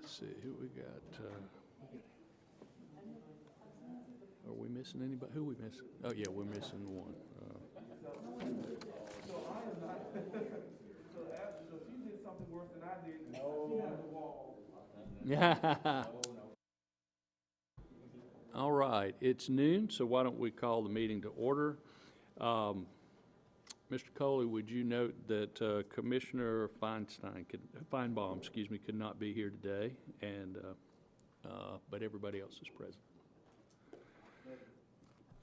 Let's see who we got. Are we missing anybody? Who are we missing? Oh, yeah, we're missing one. So I am not. So she did something worse than I did. She has a wall. Yeah. All right, it's noon, so why don't we call the meeting to order? Mr. Coley, would you note that Commissioner Feinbaum, could not be here today, and but everybody else is present.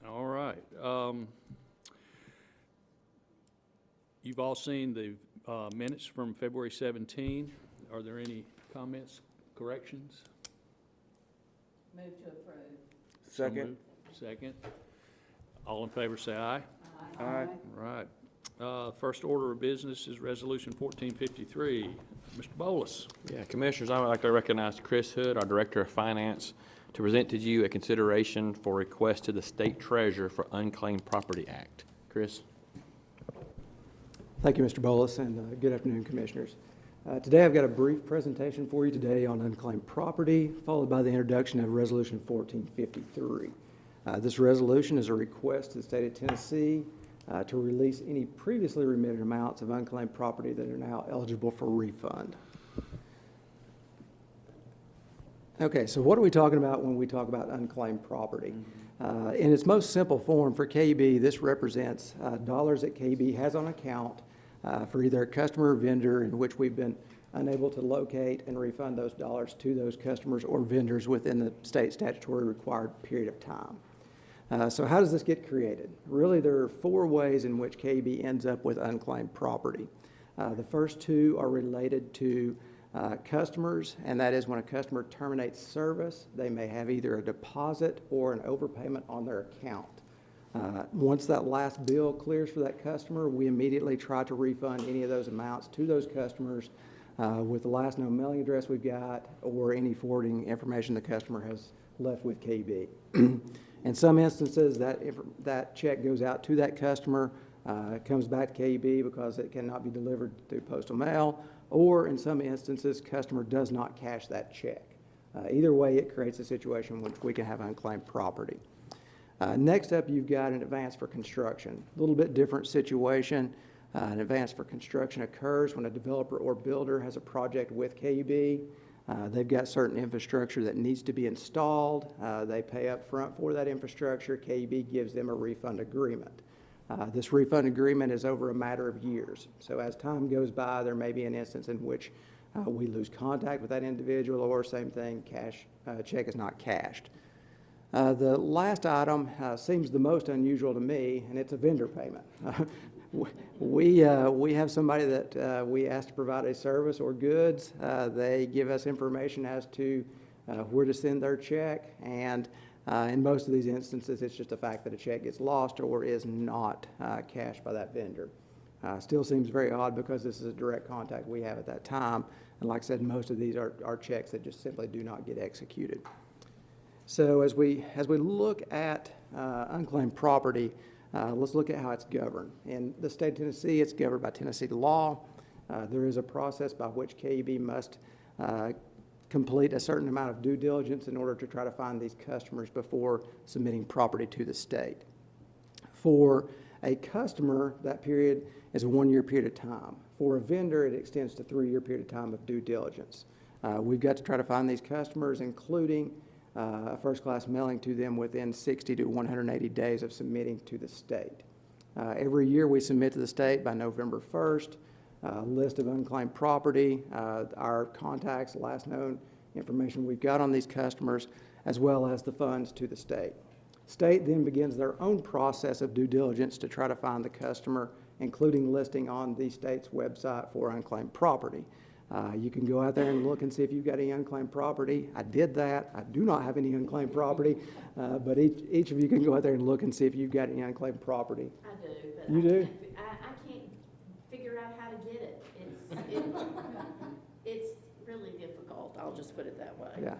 All right. You've all seen the minutes from February 17. Are there any comments, corrections? Move to approve. Second. Second. All in favor say aye. Aye. All right. First order of business is Resolution 1453. Mr. Bolus. Yeah, Commissioners, I would like to recognize Chris Hood, our Director of Finance, to present to you a consideration for request to the State Treasurer for Unclaimed Property Act. Chris? Thank you, Mr. Bolus, and good afternoon, Commissioners. Today I've got a brief presentation for you today on unclaimed property, followed by the introduction of Resolution 1453. This resolution is a request to the state of Tennessee to release any previously remitted amounts of unclaimed property that are now eligible for refund. Okay, so what are we talking about when we talk about unclaimed property? In its most simple form for KUB, this represents dollars that KUB has on account for either a customer or vendor in which we've been unable to locate and refund those dollars to those customers or vendors within the state statutory required period of time. So how does this get created? Really, there are four ways in which KUB ends up with unclaimed property. The first two are related to customers, and that is when a customer terminates service, they may have either a deposit or an overpayment on their account. Once that last bill clears for that customer, we immediately try to refund any of those amounts to those customers with the last known mailing address we've got or any forwarding information the customer has left with KUB. In some instances, that check goes out to that customer, comes back to KUB because it cannot be delivered through postal mail, or in some instances, customer does not cash that check. Either way, it creates a situation in which we can have unclaimed property. Next up, you've got an advance for construction. A little bit different situation. An advance for construction occurs when a developer or builder has a project with KUB. They've got certain infrastructure that needs to be installed. They pay up front for that infrastructure. KUB gives them a refund agreement. This refund agreement is over a matter of years. So as time goes by, there may be an instance in which we lose contact with that individual, or same thing, check is not cashed. The last item seems the most unusual to me, and it's a vendor payment. We have somebody that we ask to provide a service or goods. They give us information as to where to send their check, and in most of these instances, it's just the fact that a check gets lost or is not cashed by that vendor. Still seems very odd because this is a direct contact we have at that time, and like I said, most of these are checks that just simply do not get executed. So as we look at unclaimed property, let's look at how it's governed. In the state of Tennessee, it's governed by Tennessee law. There is a process by which KUB must complete a certain amount of due diligence in order to try to find these customers before submitting property to the state. For a customer, that period is a 1-year period of time. For a vendor, it extends to a 3-year period of time of due diligence. We've got to try to find these customers, including a first-class mailing to them within 60 to 180 days of submitting to the state. Every year we submit to the state by November 1st, a list of unclaimed property, our contacts, last known information we've got on these customers, as well as the funds to the state. State then begins their own process of due diligence to try to find the customer, including listing on the state's website for unclaimed property. You can go out there and look and see if you've got any unclaimed property. I did that. I do not have any unclaimed property, but each of you can go out there and look and see if you've got any unclaimed property. I do, but You do? I can't figure out how to get it. It's really difficult. I'll just put it that way. Yeah.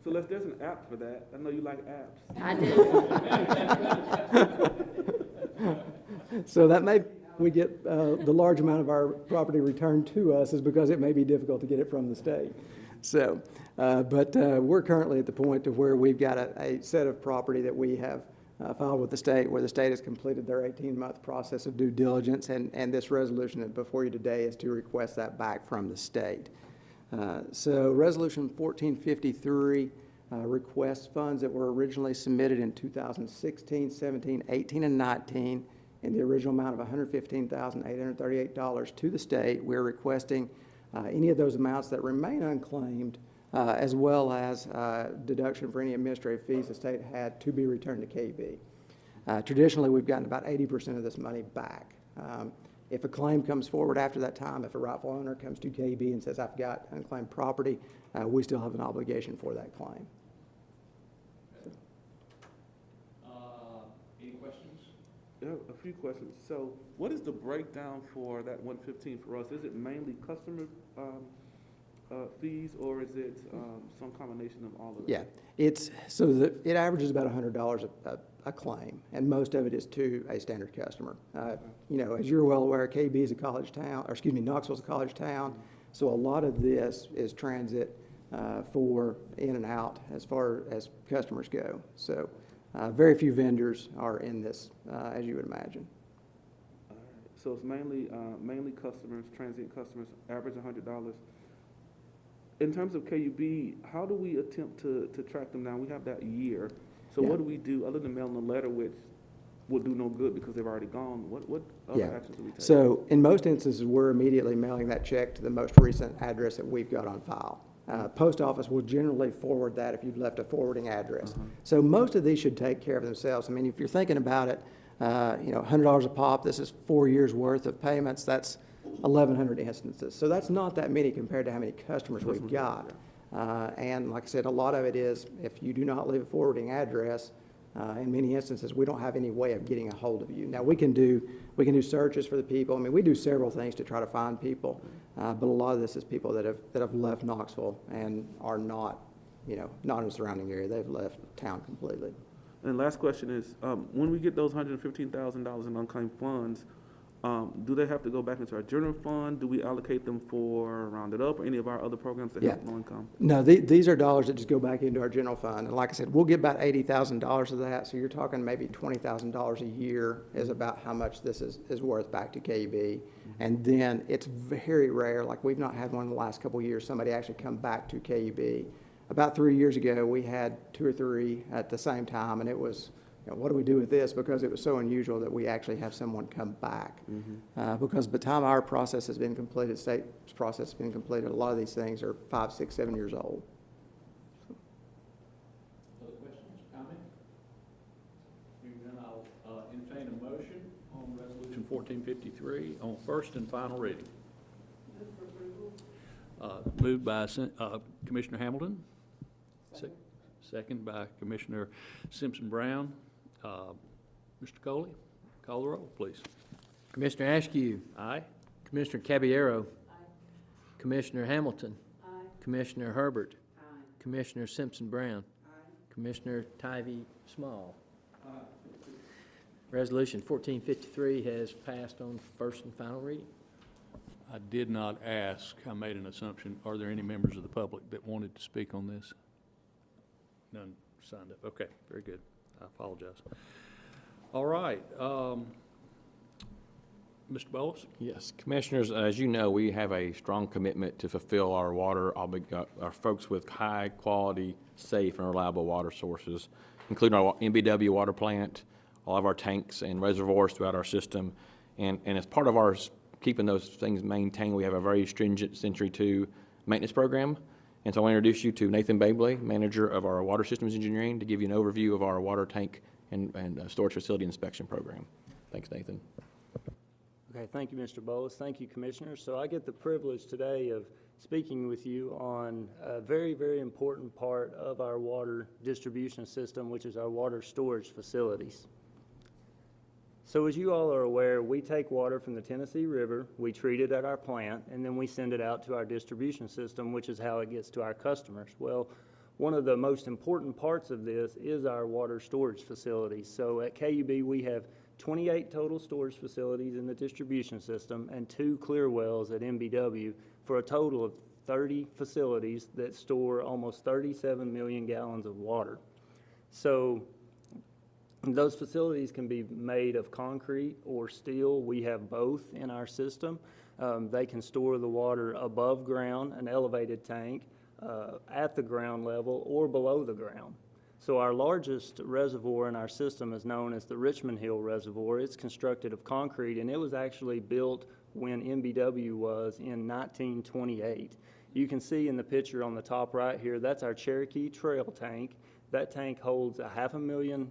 So there's an app for that. I know you like apps. I do. So that may be how we get the large amount of our property returned to us is because it may be difficult to get it from the state. So, but we're currently at the point to where we've got a set of property that we have filed with the state, where the state has completed their 18-month process of due diligence, and this resolution before you today is to request that back from the state. So Resolution 1453 requests funds that were originally submitted in 2016, 17, 18, and 19 in the original amount of $115,838 to the state. We're requesting any of those amounts that remain unclaimed, as well as deduction for any administrative fees the state had, to be returned to KUB. Traditionally, we've gotten about 80% of this money back. If a claim comes forward after that time, if a rightful owner comes to KUB and says, I've got unclaimed property, we still have an obligation for that claim. Any questions? Yeah, a few questions. So what is the breakdown for that 115 for us? Is it mainly customer fees, or is it some combination of all of that? Yeah, it averages about $100 a claim, and most of it is to a standard customer. You know, as you're well aware, KUB is a college town, or excuse me, Knoxville's a college town, so a lot of this is transit for in and out as far as customers go. So very few vendors are in this, as you would imagine. All right. So it's mainly customers, transient customers, average $100. In terms of KUB, how do we attempt to track them down? We have that year. So Yeah. what do we do other than mailing a letter, which will do no good because they've already gone? What other actions do we take? So in most instances, we're immediately mailing that check to the most recent address that we've got on file. Post office will generally forward that if you've left a forwarding address. So most of these should take care of themselves. I mean, if you're thinking about it, you know, $100 a pop, this is 4 years worth of payments, that's 1,100 instances. So that's not that many compared to how many customers we've got. And like I said, a lot of it is if you do not leave a forwarding address, in many instances, we don't have any way of getting a hold of you. Now, we can do searches for the people. I mean, we do several things to try to find people, but a lot of this is people that have left Knoxville and are not, you know, not in the surrounding area. They've left town completely. And last question is, when we get those $115,000 in unclaimed funds, do they have to go back into our general fund? Do we allocate them for Rounded Up or any of our other programs that help low income? No, these are dollars that just go back into our general fund. And like I said, we'll get about $80,000 of that. So you're talking maybe $20,000 a year is about how much this is worth back to KUB. And then it's very rare, like we've not had one in the last couple of years, somebody actually come back to KUB. About 3 years ago, we had 2 or 3 at the same time, and it was, you know, what do we do with this? Because it was so unusual that we actually have someone come back. Because by the time our process has been completed, state's process has been completed, a lot of these things are 5, 6, 7 years old. Other questions, comments? Hearing none, I'll entertain a motion on Resolution 1453 on first and final reading. Moved by Commissioner Hamilton. Second by Commissioner Simpson-Brown. Mr. Coley, call the roll, please. Commissioner Askew. Aye. Commissioner Caballero. Commissioner Hamilton. Commissioner Herbert. Commissioner Simpson-Brown. Commissioner Tybee Small. Resolution 1453 has passed on first and final reading. I did not ask, I made an assumption, are there any members of the public that wanted to speak on this? None signed up. Okay, very good. I apologize. All right. Mr. Bowles? Yes, Commissioners, as you know, we have a strong commitment to fulfill our water, our folks with high quality, safe, and reliable water sources, including our MBW water plant, all of our tanks and reservoirs throughout our system. And as part of our keeping those things maintained, we have a very stringent Century 2 maintenance program. And so I want to introduce you to Nathan Babley, manager of our Water Systems Engineering, to give you an overview of our water tank and storage facility inspection program. Thanks, Nathan. Okay, thank you, Mr. Bowles. Thank you, Commissioners. So I get the privilege today of speaking with you on a very, very important part of our water distribution system, which is our water storage facilities. So as you all are aware, we take water from the Tennessee River, we treat it at our plant, and then we send it out to our distribution system, which is how it gets to our customers. Well, one of the most important parts of this is our water storage facilities. So at KUB, we have 28 total storage facilities in the distribution system, and 2 clear wells at MBW for a total of 30 facilities that store almost 37 million gallons of water. So those facilities can be made of concrete or steel. We have both in our system. They can store the water above ground, an elevated tank, at the ground level, or below the ground. So our largest reservoir in our system is known as the Richmond Hill Reservoir. It's constructed of concrete, and it was actually built when MBW was in 1928. You can see in the picture on the top right here, that's our Cherokee Trail tank. That tank holds 500,000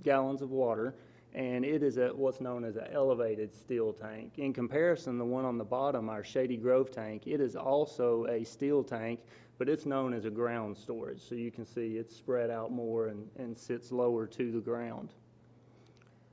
gallons of water, and it is at what's known as an elevated steel tank. In comparison, the one on the bottom, our Shady Grove tank, it is also a steel tank, but it's known as a ground storage. So you can see it's spread out more and sits lower to the ground.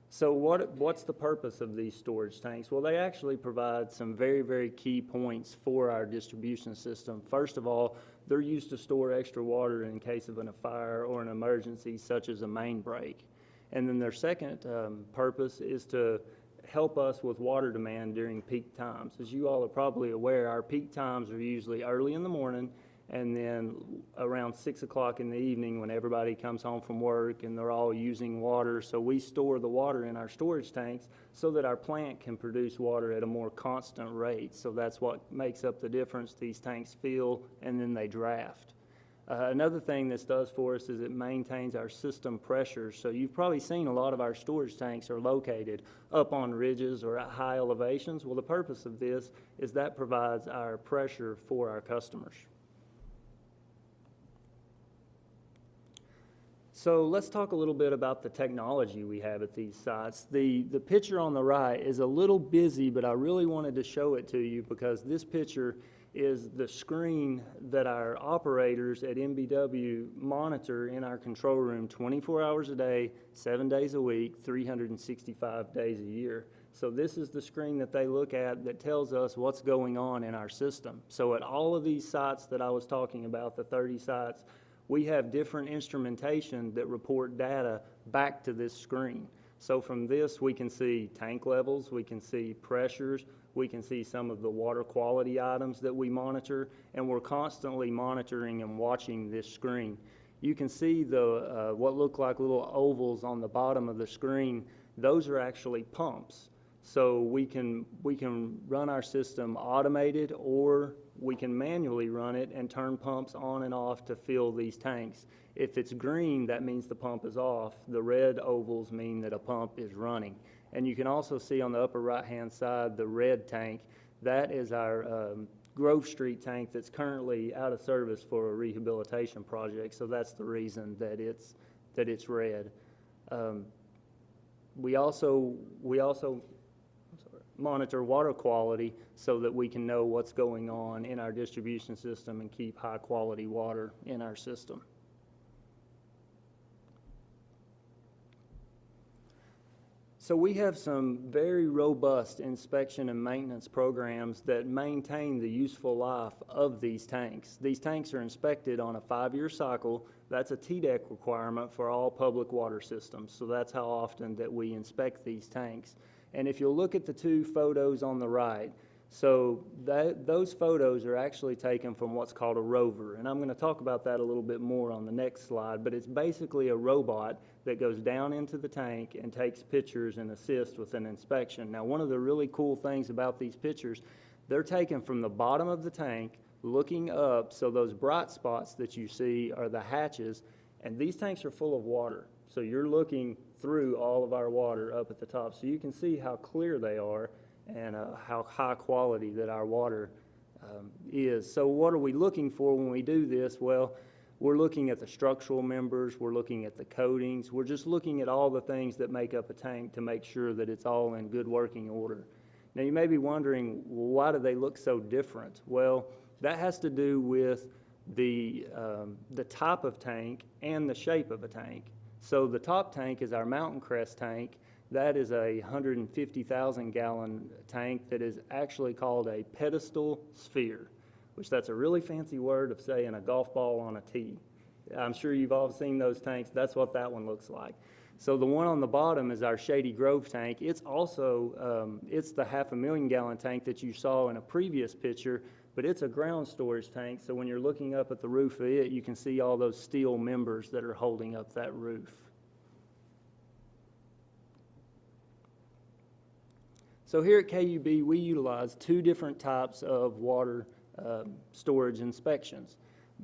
So what's the purpose of these storage tanks? Well, they actually provide some very, very key points for our distribution system. First of all, they're used to store extra water in case of a fire or an emergency such as a main break. And then their second purpose is to help us with water demand during peak times. As you all are probably aware, our peak times are usually early in the morning and then around 6 o'clock in the evening when everybody comes home from work and they're all using water. So we store the water in our storage tanks so that our plant can produce water at a more constant rate. So that's what makes up the difference. These tanks fill and then they draft. Another thing this does for us is it maintains our system pressure. So you've probably seen a lot of our storage tanks are located up on ridges or at high elevations. Well, the purpose of this is that provides our pressure for our customers. So let's talk a little bit about the technology we have at these sites. The picture on the right is a little busy, but I really wanted to show it to you because this picture is the screen that our operators at MBW monitor in our control room 24 hours a day, 7 days a week, 365 days a year. So this is the screen that they look at that tells us what's going on in our system. So at all of these sites that I was talking about, the 30 sites, we have different instrumentation that report data back to this screen. So from this, we can see tank levels, we can see pressures, we can see some of the water quality items that we monitor, and we're constantly monitoring and watching this screen. You can see the what look like little ovals on the bottom of the screen. Those are actually pumps. So we can run our system automated, or we can manually run it and turn pumps on and off to fill these tanks. If it's green, that means the pump is off. The red ovals mean that a pump is running. And you can also see on the upper right-hand side the red tank. That is our Grove Street tank that's currently out of service for a rehabilitation project. So that's the reason that it's red. We also monitor water quality so that we can know what's going on in our distribution system and keep high quality water in our system. So we have some very robust inspection and maintenance programs that maintain the useful life of these tanks. These tanks are inspected on a 5-year cycle. That's a TDEC requirement for all public water systems. So that's how often that we inspect these tanks. And if you'll look at the 2 photos on the right, so those photos are actually taken from what's called a rover. And I'm going to talk about that a little bit more on the next slide, but it's basically a robot that goes down into the tank and takes pictures and assists with an inspection. Now, one of the really cool things about these pictures, they're taken from the bottom of the tank, looking up, so those bright spots that you see are the hatches, and these tanks are full of water. So you're looking through all of our water up at the top. So you can see how clear they are and how high quality that our water is. So what are we looking for when we do this? Well, we're looking at the structural members, we're looking at the coatings, we're just looking at all the things that make up a tank to make sure that it's all in good working order. Now you may be wondering, well, why do they look so different? Well, that has to do with the type of tank and the shape of a tank. So the top tank is our Mountain Crest tank. That is a 150,000 gallon tank that is actually called a pedestal sphere, which that's a really fancy word of saying a golf ball on a tee. I'm sure you've all seen those tanks. That's what that one looks like. So the one on the bottom is our Shady Grove tank. It's also, it's the 500,000 gallon tank that you saw in a previous picture, but it's a ground storage tank. So when you're looking up at the roof of it, you can see all those steel members that are holding up that roof. So here at KUB, we utilize two different types of water storage inspections.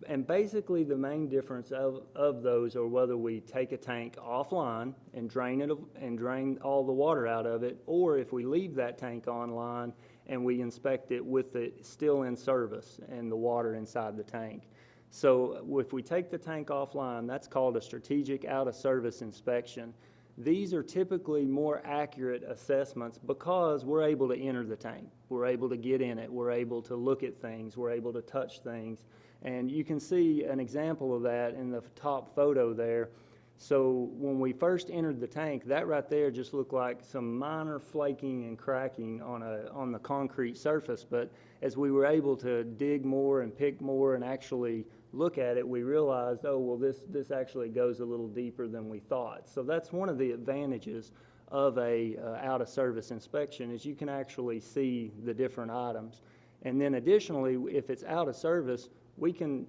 And basically the main difference of those are whether we take a tank offline and drain all the water out of it, or if we leave that tank online and we inspect it with it still in service and the water inside the tank. So if we take the tank offline, that's called a strategic out-of-service inspection. These are typically more accurate assessments because we're able to enter the tank. We're able to get in it. We're able to look at things. We're able to touch things. And you can see an example of that in the top photo there. So when we first entered the tank, that right there just looked like some minor flaking and cracking on the concrete surface. But as we were able to dig more and pick more and actually look at it, we realized, oh, well, this actually goes a little deeper than we thought. So that's one of the advantages of a out-of-service inspection, is you can actually see the different items. And then additionally, if it's out of service, we can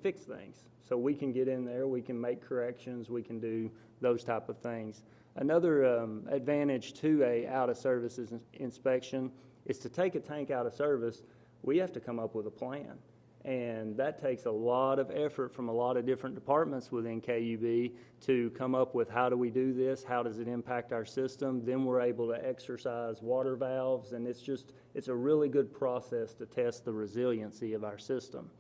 fix things. So we can get in there, we can make corrections, we can do those type of things. Another advantage to a out-of-service inspection is to take a tank out of service, we have to come up with a plan. And that takes a lot of effort from a lot of different departments within KUB to come up with how do we do this, how does it impact our system. Then we're able to exercise water valves, and it's a really good process to test the resiliency of our system.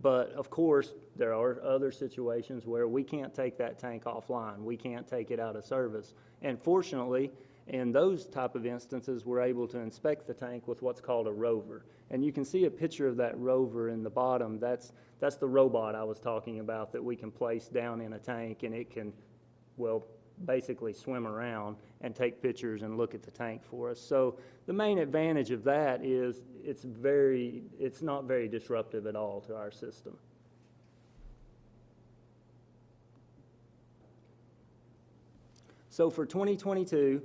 But of course, there are other situations where we can't take that tank offline. We can't take it out of service. And fortunately, in those type of instances, we're able to inspect the tank with what's called a rover. And you can see a picture of that rover in the bottom. That's the robot I was talking about that we can place down in a tank, and it can, well, basically swim around and take pictures and look at the tank for us. So the main advantage of that is it's not very disruptive at all to our system. So for 2022,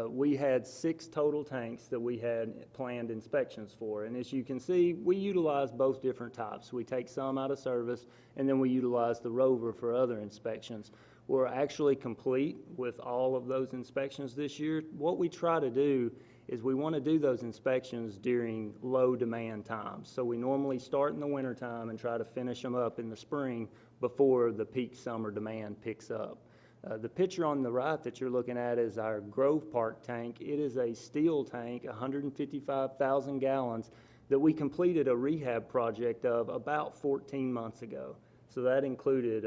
we had 6 total tanks that we had planned inspections for. And as you can see, we utilize both different types. We take some out of service, and then we utilize the rover for other inspections. We're actually complete with all of those inspections this year. What we try to do is we want to do those inspections during low demand times. So we normally start in the wintertime and try to finish them up in the spring before the peak summer demand picks up. The picture on the right that you're looking at is our Grove Park tank. It is a steel tank, 155,000 gallons, that we completed a rehab project of about 14 months ago. So that included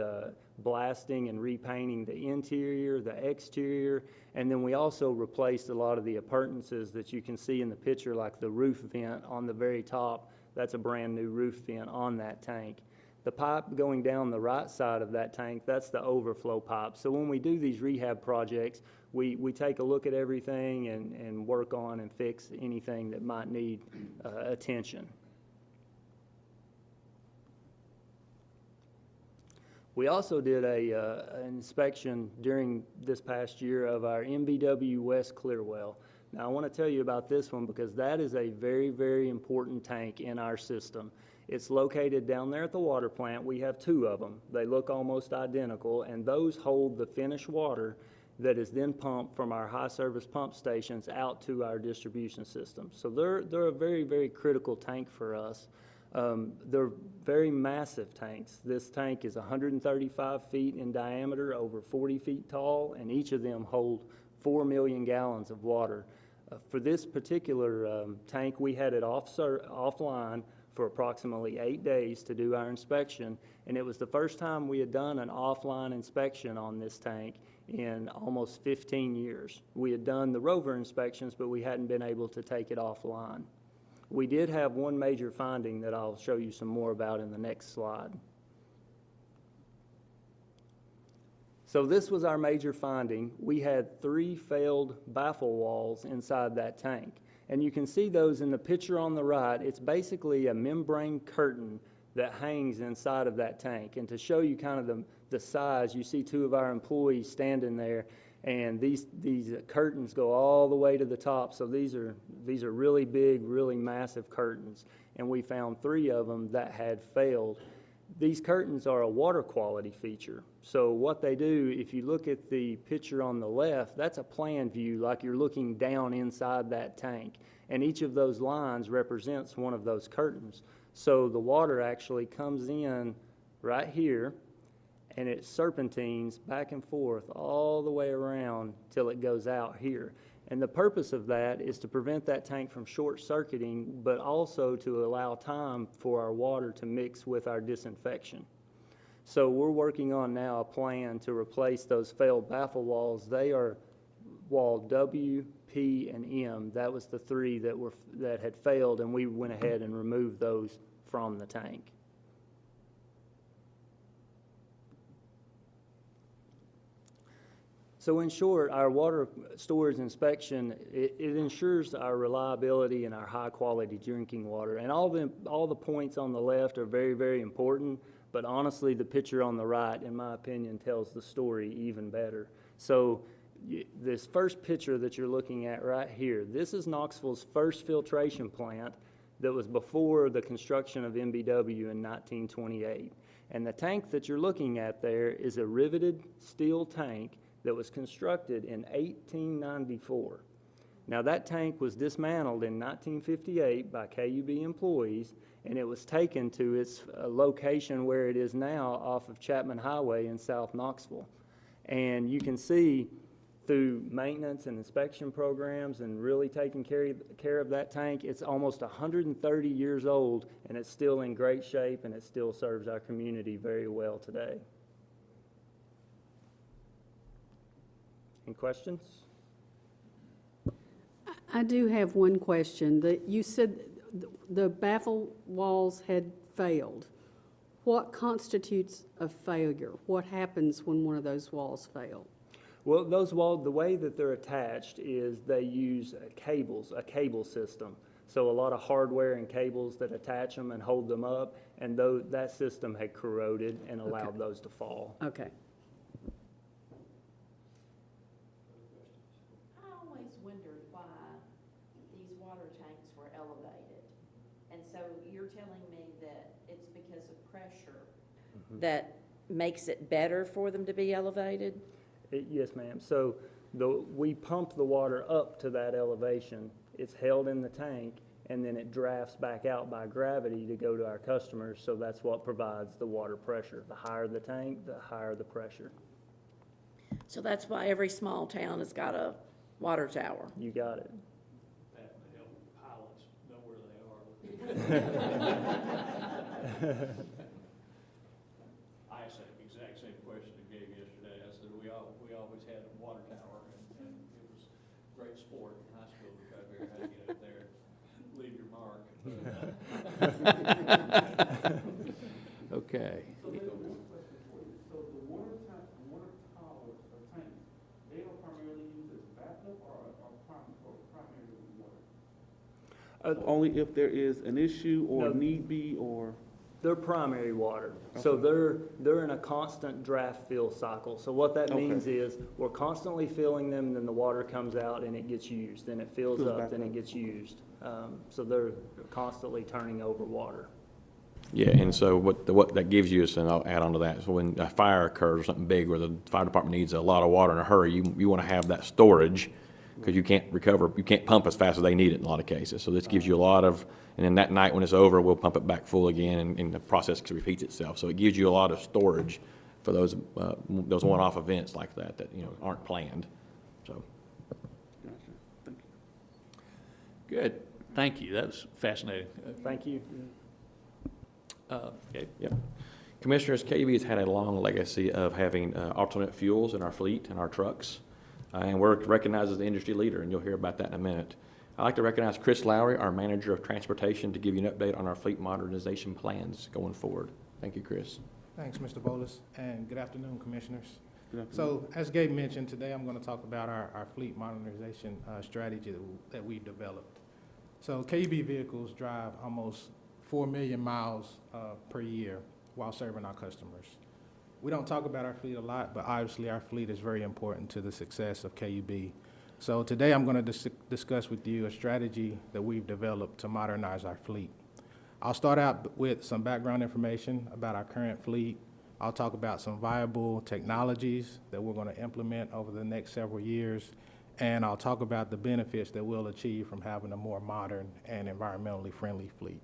blasting and repainting the interior, the exterior, and then we also replaced a lot of the appurtenances that you can see in the picture, like the roof vent on the very top. That's a brand new roof vent on that tank. The pipe going down the right side of that tank, that's the overflow pipe. So when we do these rehab projects, we take a look at everything and work on and fix anything that might need attention. We also did an inspection during this past year of our MBW West Clearwell. Now I want to tell you about this one because that is a very, very important tank in our system. It's located down there at the water plant. We have 2 of them. They look almost identical, and those hold the finished water that is then pumped from our high service pump stations out to our distribution system. So they're a very, very critical tank for us. They're very massive tanks. This tank is 135 feet in diameter, over 40 feet tall, and each of them hold 4 million gallons of water. For this particular tank, we had it offline for approximately 8 days to do our inspection, and it was the first time we had done an offline inspection on this tank in almost 15 years. We had done the rover inspections, but we hadn't been able to take it offline. We did have one major finding that I'll show you some more about in the next slide. So this was our major finding. We had 3 failed baffle walls inside that tank. And you can see those in the picture on the right. It's basically a membrane curtain that hangs inside of that tank. And to show you kind of the size, you see 2 of our employees standing there. And these curtains go all the way to the top, so these are really big, really massive curtains. And we found 3 of them that had failed. These curtains are a water quality feature. So what they do, if you look at the picture on the left, that's a plan view, like you're looking down inside that tank. And each of those lines represents one of those curtains. So the water actually comes in right here, and it serpentines back and forth all the way around till it goes out here. And the purpose of that is to prevent that tank from short-circuiting, but also to allow time for our water to mix with our disinfection. So we're working on now a plan to replace those failed baffle walls. They are wall W, P, and M. That was the 3 that had failed, and we went ahead and removed those from the tank. So in short, our water storage inspection, it ensures our reliability and our high-quality drinking water. And all the points on the left are very, very important, but honestly, the picture on the right, in my opinion, tells the story even better. So this first picture that you're looking at right here, this is Knoxville's first filtration plant that was before the construction of MBW in 1928. And the tank that you're looking at there is a riveted steel tank that was constructed in 1894. Now that tank was dismantled in 1958 by KUB employees, and it was taken to its location where it is now off of Chapman Highway in South Knoxville. And you can see through maintenance and inspection programs and really taking care of that tank, it's almost 130 years old, and it's still in great shape, and it still serves our community very well today. Any questions? I do have one question. You said the baffle walls had failed. What constitutes a failure? What happens when one of those walls fail? Well, those walls, the way that they're attached is they use cables, a cable system. So a lot of hardware and cables that attach them and hold them up, and that system had corroded and allowed those to fall. Okay. I always wondered why these water tanks were elevated. And so you're telling me that it's because of pressure that makes it better for them to be elevated? Yes, ma'am. So we pump the water up to that elevation. It's held in the tank, and then it drafts back out by gravity to go to our customers. So that's what provides the water pressure. The higher the tank, the higher the pressure. So that's why every small town has got a water tower. You got it. That may help pilots know where they are. I asked that exact same question I gave yesterday. I said, we always had a water tower, and it was great sport in high school to try to figure out how to get up there and leave your mark. Okay. So there's one question for you. So the water towers or tanks, they are primarily used as backup or primary water? Only if there is an issue or No. need be or? They're primary water. So they're in a constant draft fill cycle. So what that means is we're constantly filling them, then the water comes out and it gets used. Then it fills up, then it gets used. So they're constantly turning over water. Yeah, and so what that gives you is, and I'll add on to that, so when a fire occurs or something big where the fire department needs a lot of water in a hurry, you want to have that storage, because you can't pump as fast as they need it in a lot of cases. So this gives you a lot of, and then that night when it's over, we'll pump it back full again, and the process repeats itself. So it gives you a lot of storage for those one-off events like that aren't planned. So. Gotcha. Thank you. Good. Thank you. That was fascinating. Thank you. Okay. Yep. Commissioners, KUB has had a long legacy of having alternate fuels in our fleet and our trucks, and we're recognized as the industry leader, and you'll hear about that in a minute. I'd like to recognize Chris Lowry, our Manager of Transportation, to give you an update on our fleet modernization plans going forward. Thank you, Chris. Thanks, Mr. Bolus, and good afternoon, Commissioners. Good afternoon. So, as Gabe mentioned, today I'm going to talk about our fleet modernization strategy that we've developed. So, KUB vehicles drive almost 4 million miles per year while serving our customers. We don't talk about our fleet a lot, but obviously our fleet is very important to the success of KUB. So today I'm going to discuss with you a strategy that we've developed to modernize our fleet. I'll start out with some background information about our current fleet. I'll talk about some viable technologies that we're going to implement over the next several years, and I'll talk about the benefits that we'll achieve from having a more modern and environmentally friendly fleet.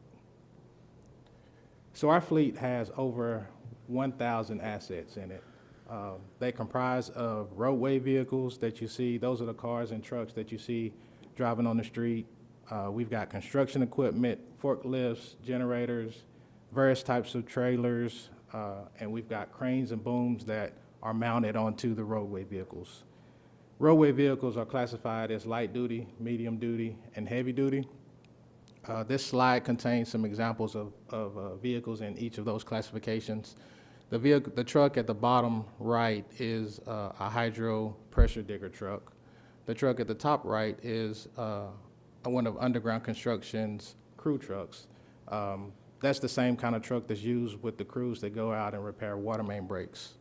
So our fleet has over 1,000 assets in it. They comprise of roadway vehicles that you see. Those are the cars and trucks that you see driving on the street. We've got construction equipment, forklifts, generators, various types of trailers, and we've got cranes and booms that are mounted onto the roadway vehicles. Roadway vehicles are classified as light duty, medium duty, and heavy duty. This slide contains some examples of vehicles in each of those classifications. The truck at the bottom right is a hydro pressure digger truck. The truck at the top right is one of underground construction's crew trucks. That's the same kind of truck that's used with the crews that go out and repair water main breaks.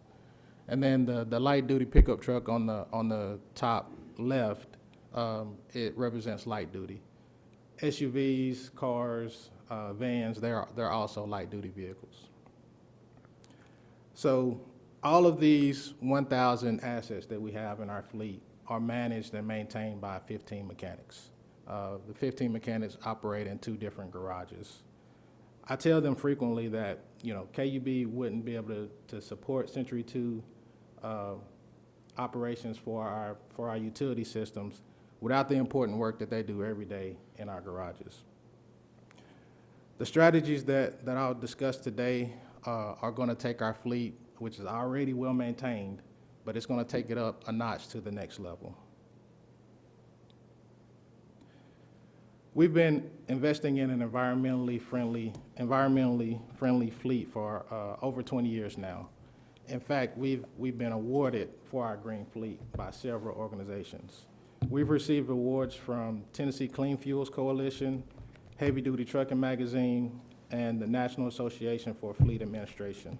And then the light duty pickup truck on the top left, it represents light duty. SUVs, cars, vans, they're also light duty vehicles. So all of these 1,000 assets that we have in our fleet are managed and maintained by 15 mechanics. The 15 mechanics operate in 2 different garages. I tell them frequently that, KUB wouldn't be able to support Century 2 operations for our utility systems without the important work that they do every day in our garages. The strategies that I'll discuss today are going to take our fleet, which is already well maintained, but it's going to take it up a notch to the next level. We've been investing in an environmentally friendly fleet for over 20 years now. In fact, we've been awarded for our green fleet by several organizations. We've received awards from Tennessee Clean Fuels Coalition, Heavy Duty Trucking Magazine, and the National Association for Fleet Administration.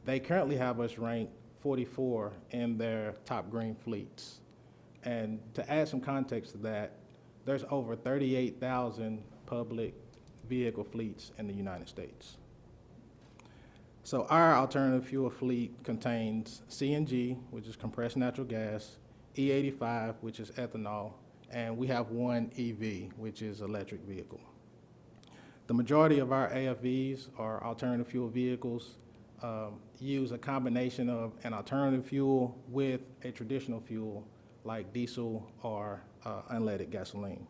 They currently have us ranked 44 in their top green fleets. And to add some context to that, there's over 38,000 public vehicle fleets in the United States. So our alternative fuel fleet contains CNG, which is compressed natural gas, E85, which is ethanol, and we have one EV, which is electric vehicle. The majority of our AFVs, or alternative fuel vehicles, use a combination of an alternative fuel with a traditional fuel like diesel or unleaded gasoline.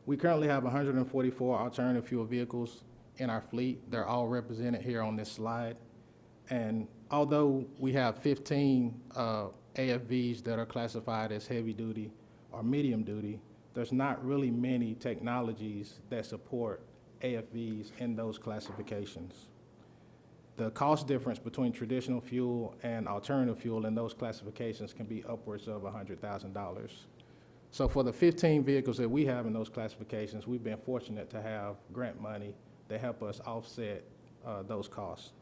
We currently have 144 alternative fuel vehicles in our fleet. They're all represented here on this slide. And although we have 15 AFVs that are classified as heavy duty or medium duty, there's not really many technologies that support AFVs in those classifications. The cost difference between traditional fuel and alternative fuel in those classifications can be upwards of $100,000. So for the 15 vehicles that we have in those classifications, we've been fortunate to have grant money to help us offset those costs.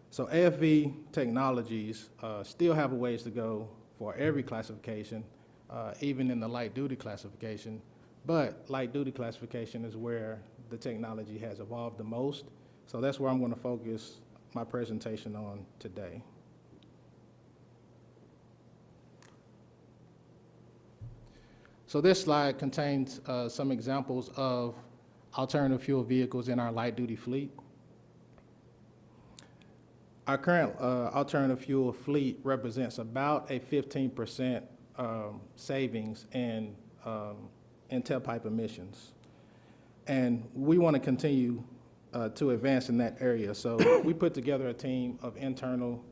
So AFV technologies still have a ways to go for every classification, even in the light duty classification, but light duty classification is where the technology has evolved the most. So that's where I'm going to focus my presentation on today. So this slide contains some examples of alternative fuel vehicles in our light duty fleet. Our current alternative fuel fleet represents about a 15% savings in tailpipe emissions. And we want to continue to advance in that area. So we put together a team of internal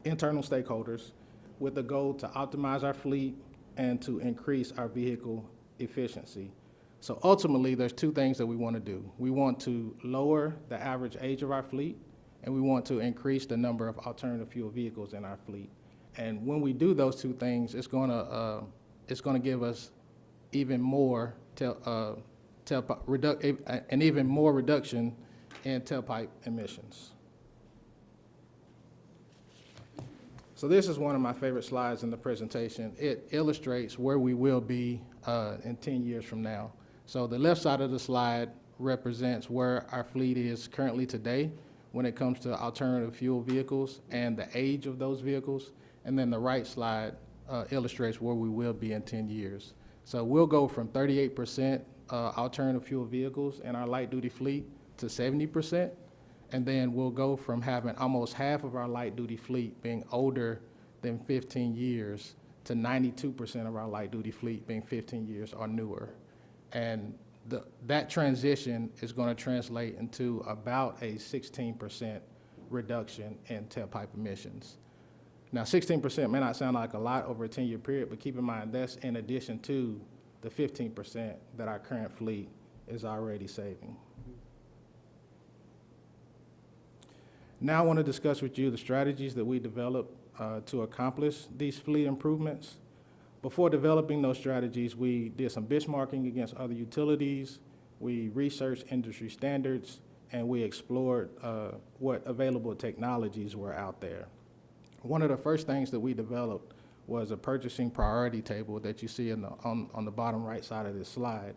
stakeholders with the goal to optimize our fleet and to increase our vehicle efficiency. So ultimately, there's 2 things that we want to do. We want to lower the average age of our fleet, and we want to increase the number of alternative fuel vehicles in our fleet. And when we do those 2 things, it's going to give us even more reduction in tailpipe emissions. So this is one of my favorite slides in the presentation. It illustrates where we will be in 10 years from now. So the left side of the slide represents where our fleet is currently today when it comes to alternative fuel vehicles and the age of those vehicles. And then the right slide illustrates where we will be in 10 years. So we'll go from 38% alternative fuel vehicles in our light-duty fleet to 70%. And then we'll go from having almost half of our light-duty fleet being older than 15 years to 92% of our light-duty fleet being 15 years or newer. And that transition is going to translate into about a 16% reduction in tailpipe emissions. Now, 16% may not sound like a lot over a 10-year period, but keep in mind that's in addition to the 15% that our current fleet is already saving. Now I want to discuss with you the strategies that we developed to accomplish these fleet improvements. Before developing those strategies, we did some benchmarking against other utilities, we researched industry standards, and we explored what available technologies were out there. One of the first things that we developed was a purchasing priority table that you see on the bottom right side of this slide.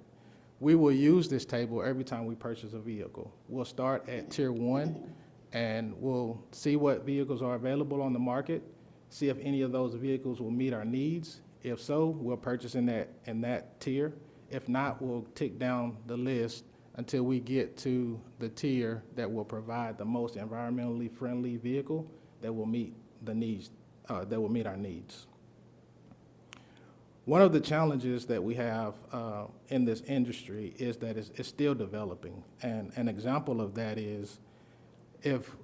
We will use this table every time we purchase a vehicle. We'll start at tier 1, and we'll see what vehicles are available on the market, see if any of those vehicles will meet our needs. If so, we'll purchase in that tier. If not, we'll tick down the list until we get to the tier that will provide the most environmentally friendly vehicle that will meet the needs, that will meet our needs. One of the challenges that we have in this industry is that it's still developing. And an example of that is if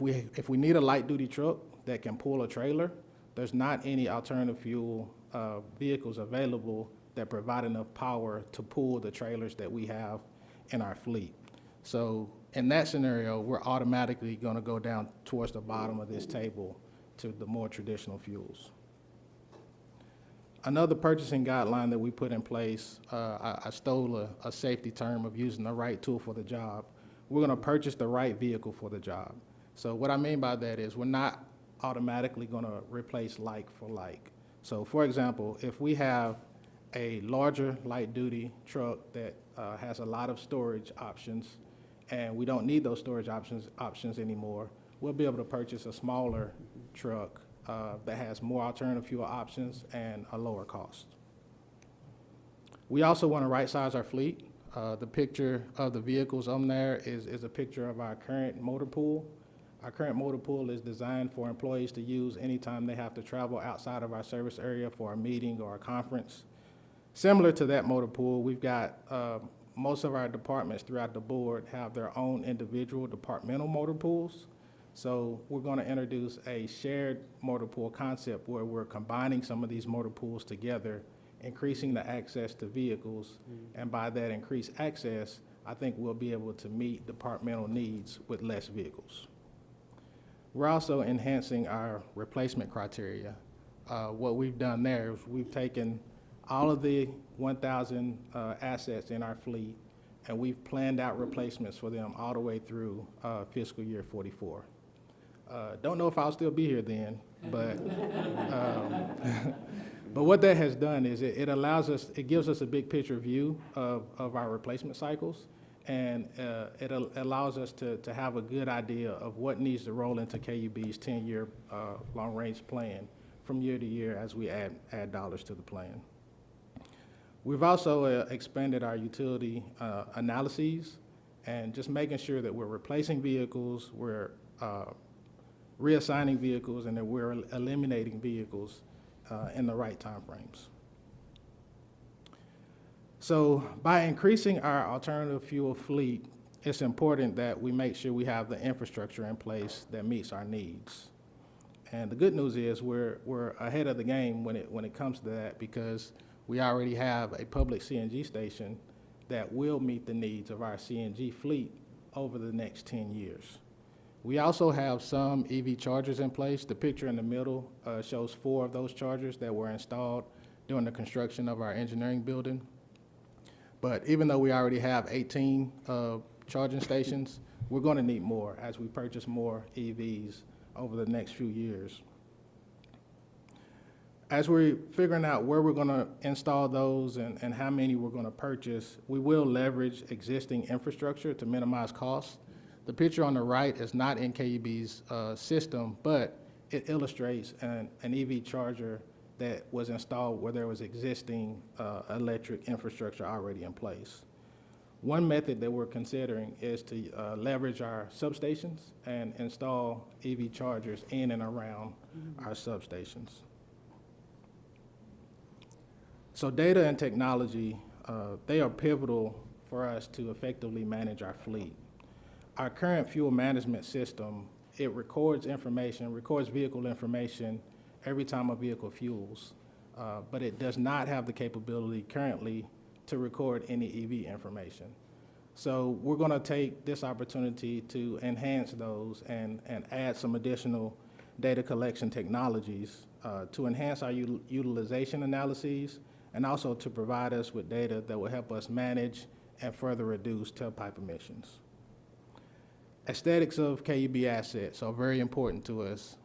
we need a light-duty truck that can pull a trailer, there's not any alternative fuel vehicles available that provide enough power to pull the trailers that we have in our fleet. So in that scenario, we're automatically going to go down towards the bottom of this table to the more traditional fuels. Another purchasing guideline that we put in place, I stole a safety term of using the right tool for the job. We're going to purchase the right vehicle for the job. So what I mean by that is we're not automatically going to replace like for like. So for example, if we have a larger light-duty truck that has a lot of storage options and we don't need those storage options anymore, we'll be able to purchase a smaller truck that has more alternative fuel options and a lower cost. We also want to right-size our fleet. The picture of the vehicles on there is a picture of our current motor pool. Our current motor pool is designed for employees to use anytime they have to travel outside of our service area for a meeting or a conference. Similar to that motor pool, we've got most of our departments throughout the board have their own individual departmental motor pools. So we're going to introduce a shared motor pool concept where we're combining some of these motor pools together, increasing the access to vehicles, and by that increased access, I think we'll be able to meet departmental needs with less vehicles. We're also enhancing our replacement criteria. What we've done there is we've taken all of the 1,000 assets in our fleet, and we've planned out replacements for them all the way through fiscal year 44. Don't know if I'll still be here then, but but what that has done is it gives us a big picture view of our replacement cycles, and it allows us to have a good idea of what needs to roll into KUB's 10-year long-range plan from year to year as we add dollars to the plan. We've also expanded our utility analyses and just making sure that we're replacing vehicles, we're reassigning vehicles, and that we're eliminating vehicles in the right timeframes. So by increasing our alternative fuel fleet, it's important that we make sure we have the infrastructure in place that meets our needs. And the good news is we're ahead of the game when it comes to that, because we already have a public CNG station that will meet the needs of our CNG fleet over the next 10 years. We also have some EV chargers in place. The picture in the middle shows 4 of those chargers that were installed during the construction of our engineering building. But even though we already have 18 charging stations, we're going to need more as we purchase more EVs over the next few years. As we're figuring out where we're going to install those and how many we're going to purchase, we will leverage existing infrastructure to minimize costs. The picture on the right is not in KUB's system, but it illustrates an EV charger that was installed where there was existing electric infrastructure already in place. One method that we're considering is to leverage our substations and install EV chargers in and around our substations. So data and technology, they are pivotal for us to effectively manage our fleet. Our current fuel management system, it records information, records vehicle information every time a vehicle fuels, but it does not have the capability currently to record any EV information. So we're going to take this opportunity to enhance those and add some additional data collection technologies to enhance our utilization analyses and also to provide us with data that will help us manage and further reduce tailpipe emissions. Aesthetics of KUB assets are very important to us.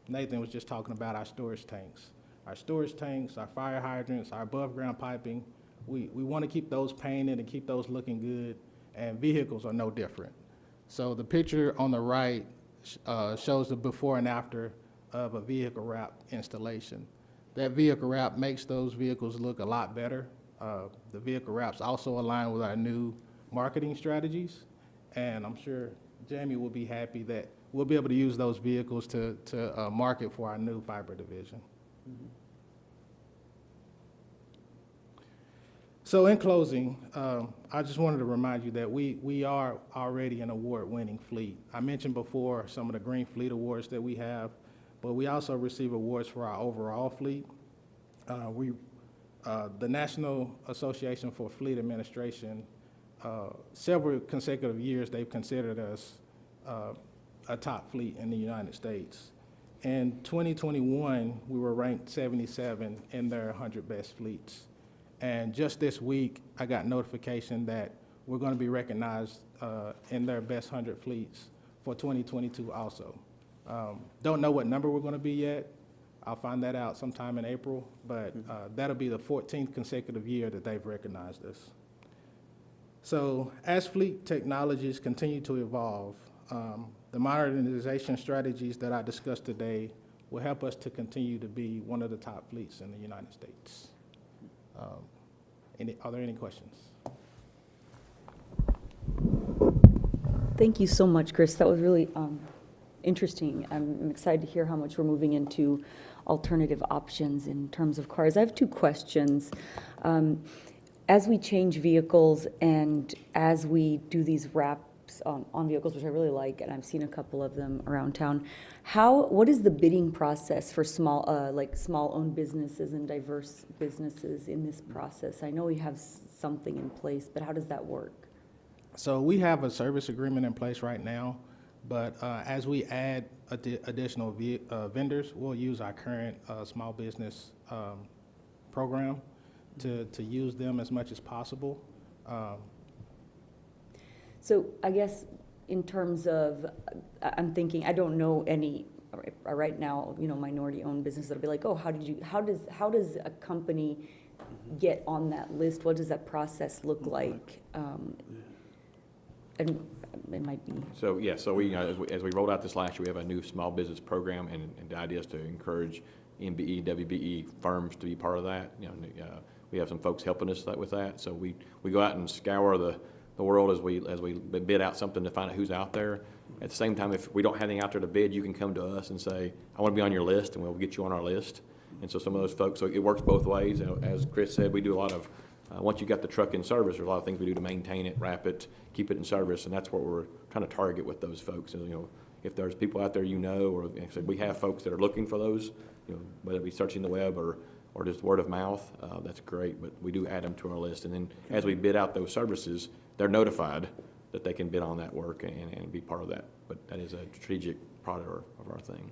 Nathan was just talking about our storage tanks. Our storage tanks, our fire hydrants, our above-ground piping, we want to keep those painted and keep those looking good, and vehicles are no different. So the picture on the right shows the before and after of a vehicle wrap installation. That vehicle wrap makes those vehicles look a lot better. The vehicle wraps also align with our new marketing strategies, and I'm sure Jamie will be happy that we'll be able to use those vehicles to market for our new fiber division. Mm-hmm. So in closing, I just wanted to remind you that we are already an award-winning fleet. I mentioned before some of the Green Fleet Awards that we have, but we also receive awards for our overall fleet. The National Association for Fleet Administration, several consecutive years, they've considered us a top fleet in the United States. In 2021, we were ranked 77 in their 100 best fleets. And just this week, I got notification that we're going to be recognized in their best 100 fleets for 2022 also. Don't know what number we're going to be yet. I'll find that out sometime in April, but that'll be the 14th consecutive year that they've recognized us. So as fleet technologies continue to evolve, the modernization strategies that I discussed today will help us to continue to be one of the top fleets in the United States. Are there any questions? Thank you so much, Chris. That was really interesting. I'm excited to hear how much we're moving into alternative options in terms of cars. I have two questions. As we change vehicles and as we do these wraps on vehicles, which I really like, and I've seen a couple of them around town, what is the bidding process for small-owned businesses and diverse businesses in this process? I know we have something in place, but how does that work? So we have a service agreement in place right now, but as we add additional vendors, we'll use our current small business program to use them as much as possible. So I guess in terms of, I'm thinking, I don't know any right now, minority-owned businesses that'll be like, oh, how does a company get on that list? What does that process look like? And it might be. So yeah, so we, as we rolled out this last year, we have a new small business program, and the idea is to encourage MBE, WBE firms to be part of that. We have some folks helping us with that. So we go out and scour the world as we bid out something to find out who's out there. At the same time, if we don't have anything out there to bid, you can come to us and say, I want to be on your list, and we'll get you on our list. And so some of those folks, so it works both ways. As Chris said, we do a lot of, once you got the truck in service, there's a lot of things we do to maintain it, wrap it, keep it in service, and that's what we're trying to target with those folks. And, if there's people out there or we have folks that are looking for those, whether it be searching the web or just word of mouth, that's great, but we do add them to our list. And then as we bid out those services, they're notified that they can bid on that work and be part of that. But that is a strategic part of our thing.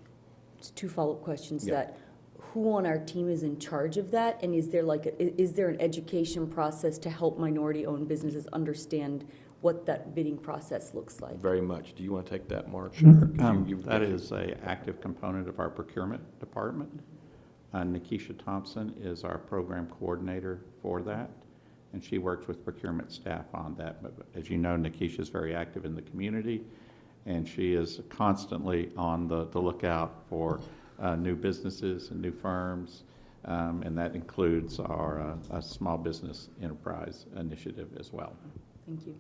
Just two follow-up questions. Yeah. Who on our team is in charge of that? And is there an education process to help minority-owned businesses understand what that bidding process looks like? Very much. Do you want to take that, Mark? Sure. 'Cause you- That is a active component of our procurement department. Nikisha Thompson is our program coordinator for that, and she works with procurement staff on that. But as you know, Nikisha is very active in the community, and she is constantly on the lookout for new businesses and new firms, and that includes our small business enterprise initiative as well. Thank you.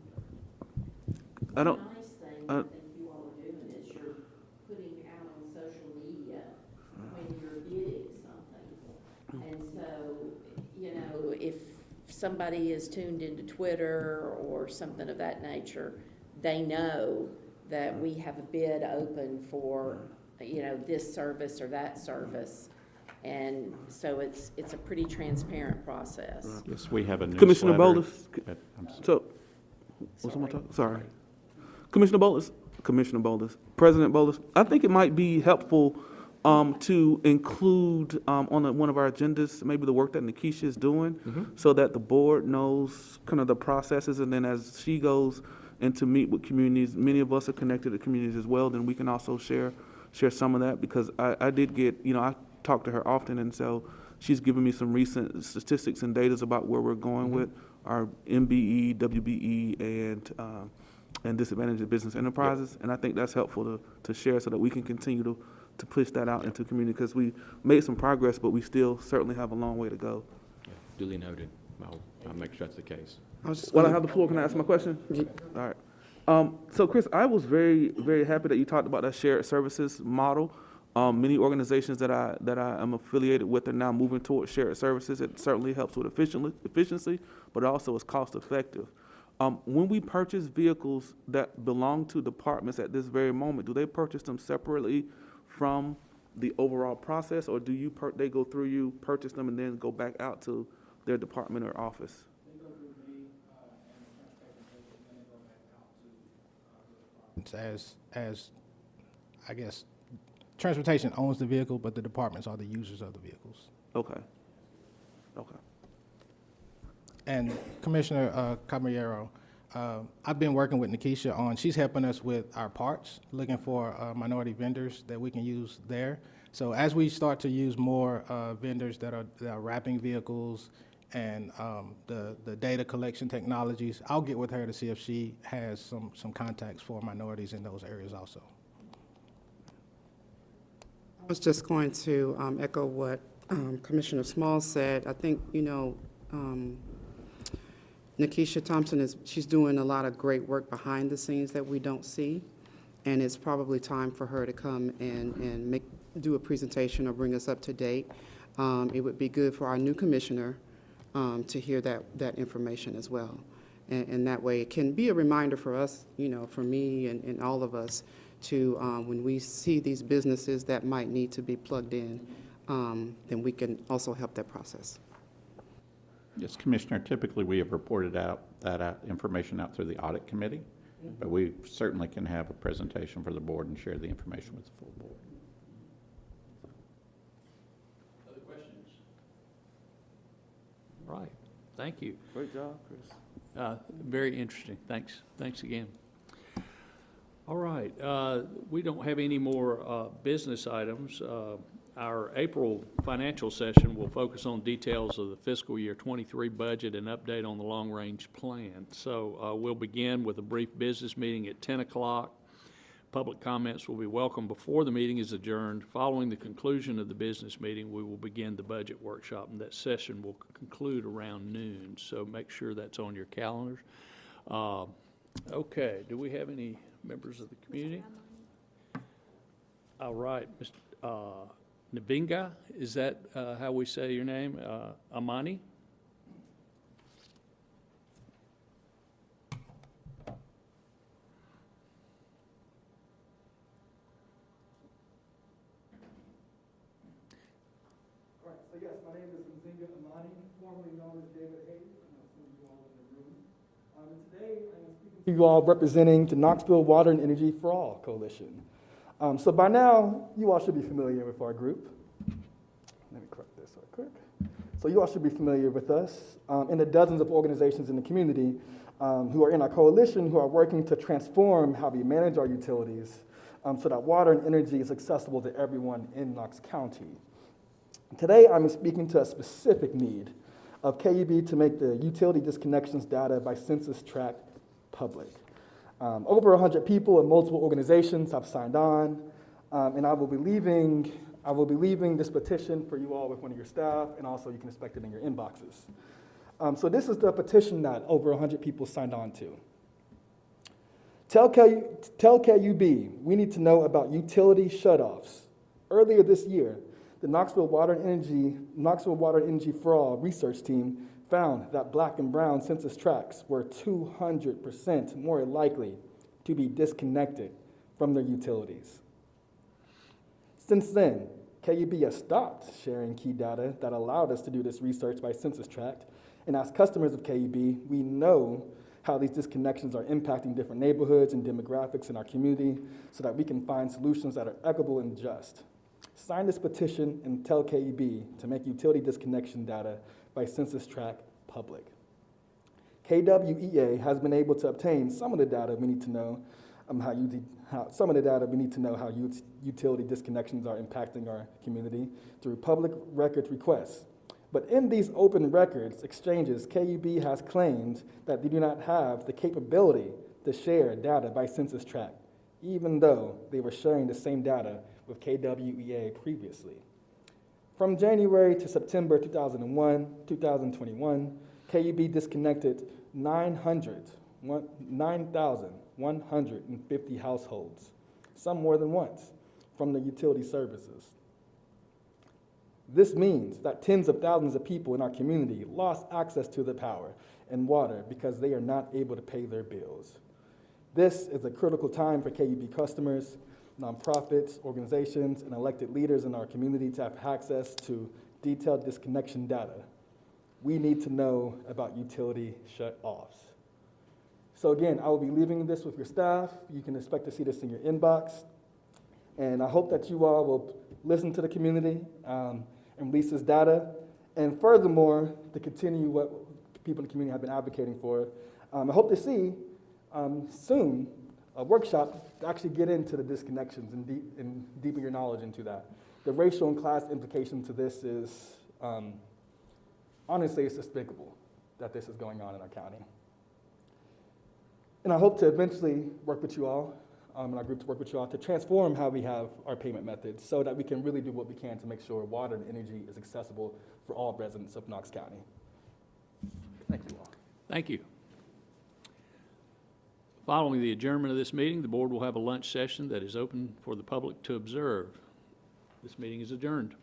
I don't, The nice thing I think you all are doing is you're putting out on social media when you're bidding something. And so, you know, if somebody is tuned into Twitter or something of that nature, they know that we have a bid open for, you know, this service or that service. And so it's a pretty transparent process. Yes, we have a newsletter. Commissioner Bolus, I'm sorry. so, was someone talking? Sorry. Commissioner Bolus, President Bolus, I think it might be helpful to include on one of our agendas, maybe the work that Nikisha is doing, so that the board knows kind of the processes, and then as she goes and to meet with communities, many of us are connected to communities as well, then we can also share some of that, because I did get, you know, I talk to her often, and so she's given me some recent statistics and data about where we're going with our MBE, WBE, and disadvantaged business enterprises, and I think that's helpful to share so that we can continue to push that out into the community, because we made some progress, but we still certainly have a long way to go. Duly noted. I'll make sure that's the case. While I have the floor, can I ask my question? All right. So Chris, I was very, very happy that you talked about that shared services model. Many organizations that I am affiliated with are now moving towards shared services. It certainly helps with efficiency, but it also is cost effective. When we purchase vehicles that belong to departments at this very moment, do they purchase them separately from the overall process, or do they go through you, purchase them, and then go back out to their department or office? As I guess, transportation owns the vehicle, but the departments are the users of the vehicles. Okay. And Commissioner Caballero, I've been working with Nikisha on, she's helping us with our parts, looking for minority vendors that we can use there. So as we start to use more vendors that are wrapping vehicles and the data collection technologies, I'll get with her to see if she has some contacts for minorities in those areas also. I was just going to echo what Commissioner Small said. I think, you know, Nikisha Thompson she's doing a lot of great work behind the scenes that we don't see, and it's probably time for her to come and do a presentation or bring us up to date. It would be good for our new commissioner to hear that information as well. And that way it can be a reminder for us, you know, for me and all of us to, when we see these businesses that might need to be plugged in, then we can also help that process. Yes, Commissioner, typically we have reported out that information out through the audit committee, but we certainly can have a presentation for the board and share the information with the full board. Other questions? All right, thank you. Great job, Chris. Very interesting. Thanks again. All right, we don't have any more business items. Our April financial session will focus on details of the fiscal year 23 budget and update on the long-range plan. So we'll begin with a brief business meeting at 10 o'clock. Public comments will be welcome before the meeting is adjourned. Following the conclusion of the business meeting, we will begin the budget workshop, and that session will conclude around noon. So make sure that's on your calendars. Okay, do we have any members of the community? All right, Mr. Nabinga, is that how we say your name? Amani? All right, so yes, my name is Nzinga Amani, formerly known as David Hayes. I know some of you all in the room. And today I am speaking to you all representing the Knoxville Water and Energy for All Coalition. So by now, you all should be familiar with our group. Let me correct this real quick. So you all should be familiar with us and the dozens of organizations in the community who are in our coalition who are working to transform how we manage our utilities so that water and energy is accessible to everyone in Knox County. Today, I'm speaking to a specific need of KUB to make the utility disconnections data by census tract public. Over 100 people and multiple organizations have signed on, and I will be leaving this petition for you all with one of your staff, and also you can expect it in your inboxes. So this is the petition that over 100 people signed on to. Tell KUB we need to know about utility shutoffs. Earlier this year, the Knoxville Water and Energy for All research team found that Black and brown census tracts were 200% more likely to be disconnected from their utilities. Since then, KUB has stopped sharing key data that allowed us to do this research by census tract, and as customers of KUB, we know how these disconnections are impacting different neighborhoods and demographics in our community so that we can find solutions that are equitable and just. Sign this petition and tell KUB to make utility disconnection data by census tract public. KWEA has been able to obtain some of the data we need to know how utility disconnections are impacting our community through public records requests. But in these open records exchanges, KUB has claimed that they do not have the capability to share data by census tract, even though they were sharing the same data with KWEA previously. From January to September 2021, KUB disconnected 9,150 households, some more than once, from the utility services. This means that tens of thousands of people in our community lost access to the power and water because they are not able to pay their bills. This is a critical time for KUB customers, nonprofits, organizations, and elected leaders in our community to have access to detailed disconnection data. We need to know about utility shut-offs. So again, I will be leaving this with your staff. You can expect to see this in your inbox. And I hope that you all will listen to the community and release this data. And furthermore, to continue what people in the community have been advocating for, I hope to see soon a workshop to actually get into the disconnections and deepen your knowledge into that. The racial and class implications to this is, honestly, it's despicable that this is going on in our county. And I hope to eventually work with you all, and our group to work with you all to transform how we have our payment methods so that we can really do what we can to make sure water and energy is accessible for all residents of Knox County. Thank you all. Thank you. Following the adjournment of this meeting, the board will have a lunch session that is open for the public to observe. This meeting is adjourned.